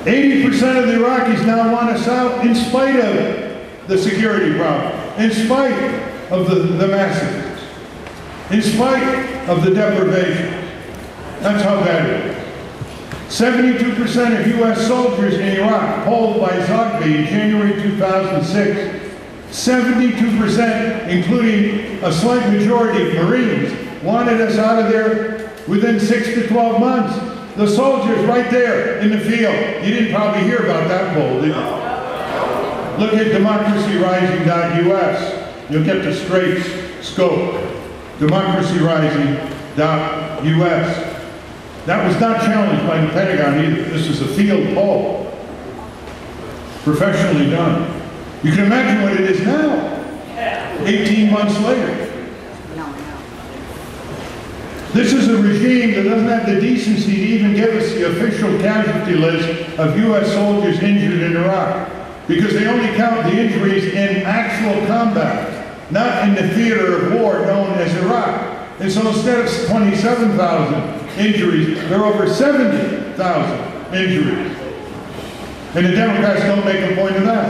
80% of the Iraqis now want us out in spite of the security problem, in spite of the massacres, in spite of the deprivation. That's how bad it is. 72% of U.S. soldiers in Iraq, polled by Zogby in January 2006, 72%, including a slight majority of Marines, wanted us out of there within 6 to 12 months. The soldiers right there in the field. You didn't probably hear about that poll, did you? Look at democracyrising.us. You'll get the straight scope. democracyrising.us. That was not challenged by the Pentagon either. This was a field poll. Professionally done. You can imagine what it is now, 18 months later. This is a regime that doesn't have the decency to even give us the official casualty list of U.S. soldiers injured in Iraq, because they only count the injuries in actual combat, not in the theater of war known as Iraq. And so instead of 27,000 injuries, there are over 70,000 injuries. And the Democrats don't make a point of that.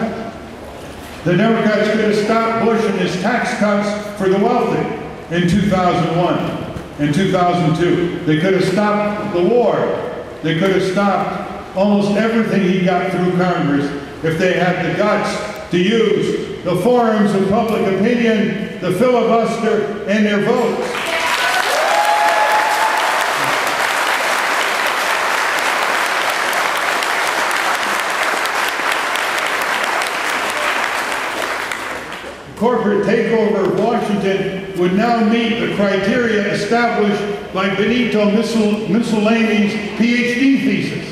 The Democrats could have stopped Bush and his tax cuts for the wealthy in 2001. In 2002. They could have stopped the war. They could have stopped almost everything he got through Congress if they had the guts to use the forums of public opinion, the filibuster, and their votes. Corporate takeover of Washington would now meet the criteria established by Benito Mussolini's PhD thesis,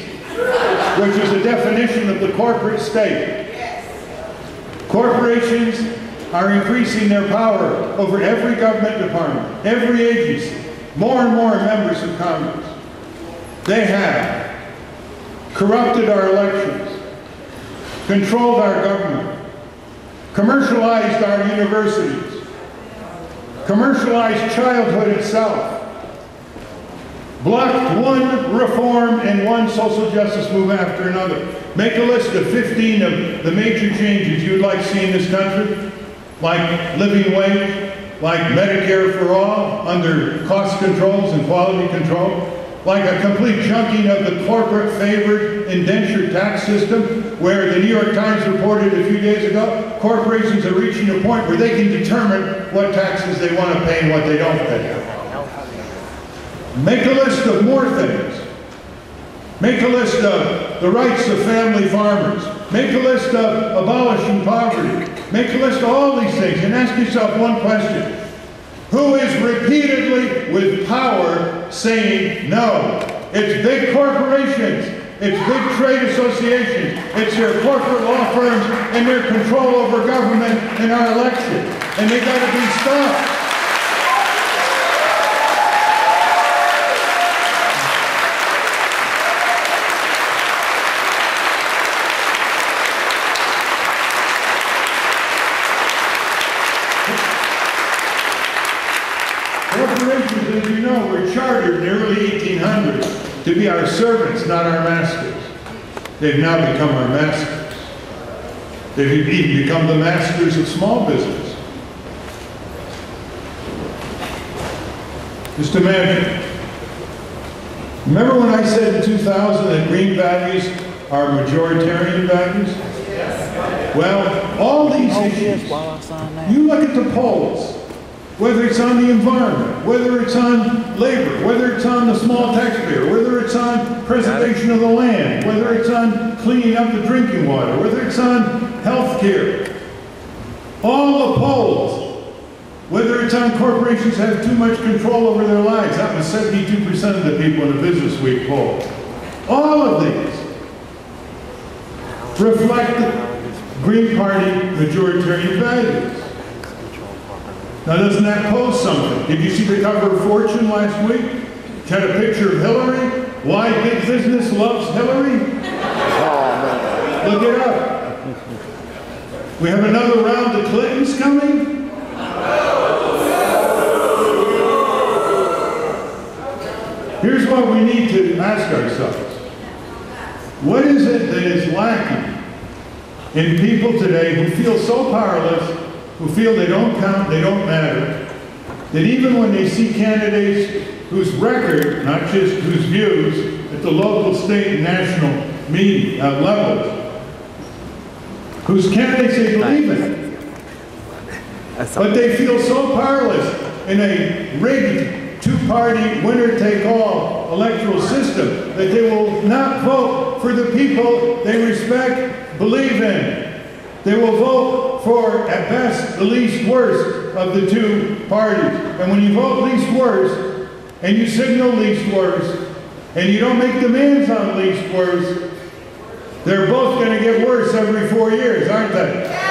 which is a definition of the corporate state. Corporations are increasing their power over every government department, every agency, more and more members of Congress. They have corrupted our elections, controlled our government, commercialized our universities, commercialized childhood itself, blocked one reform and one social justice movement after another. Make a list of 15 of the major changes you would like to see in this country, like living wage, like Medicare for all under cost controls and quality control, like a complete junking of the corporate-favored indentured tax system, where the New York Times reported a few days ago, corporations are reaching a point where they can determine what taxes they want to pay and what they don't pay. Make a list of more things. Make a list of the rights of family farmers. Make a list of abolishing poverty. Make a list of all these things and ask yourself one question. Who is repeatedly with power saying no? It's big corporations. It's big trade associations. It's their corporate law firms and their control over government and our elections. And they got to be stopped. Corporations, as you know, were chartered in the early 1800s to be our servants, not our masters. They've now become our masters. They've even become the masters of small business. Just imagine. Remember when I said in 2000 that green values are majoritarian values? Well, all these issues, you look at the polls, whether it's on the environment, whether it's on labor, whether it's on the small taxpayer, whether it's on preservation of the land, whether it's on cleaning up the drinking water, whether it's on health care. All the polls, whether it's on corporations have too much control over their lives. That was 72% of the people in the Business Week poll. All of these reflect the Green Party majoritarian values. Now, doesn't that pose something? Did you see the cover of Fortune last week? It had a picture of Hillary. Why big business loves Hillary? Look it up. We have another round of Clintons coming? Here's what we need to ask ourselves. What is it that is lacking in people today who feel so powerless, who feel they don't count, they don't matter, that even when they see candidates whose record, not just whose views, at the local, state, and national levels, whose candidates they believe in, but they feel so powerless in a rigged two-party winner-take-all electoral system that they will not vote for the people they respect, believe in. They will vote for, at best, the least worst of the two parties. And when you vote least worst, and you signal least worst, and you don't make demands on least worst, they're both going to get worse every 4 years, aren't they?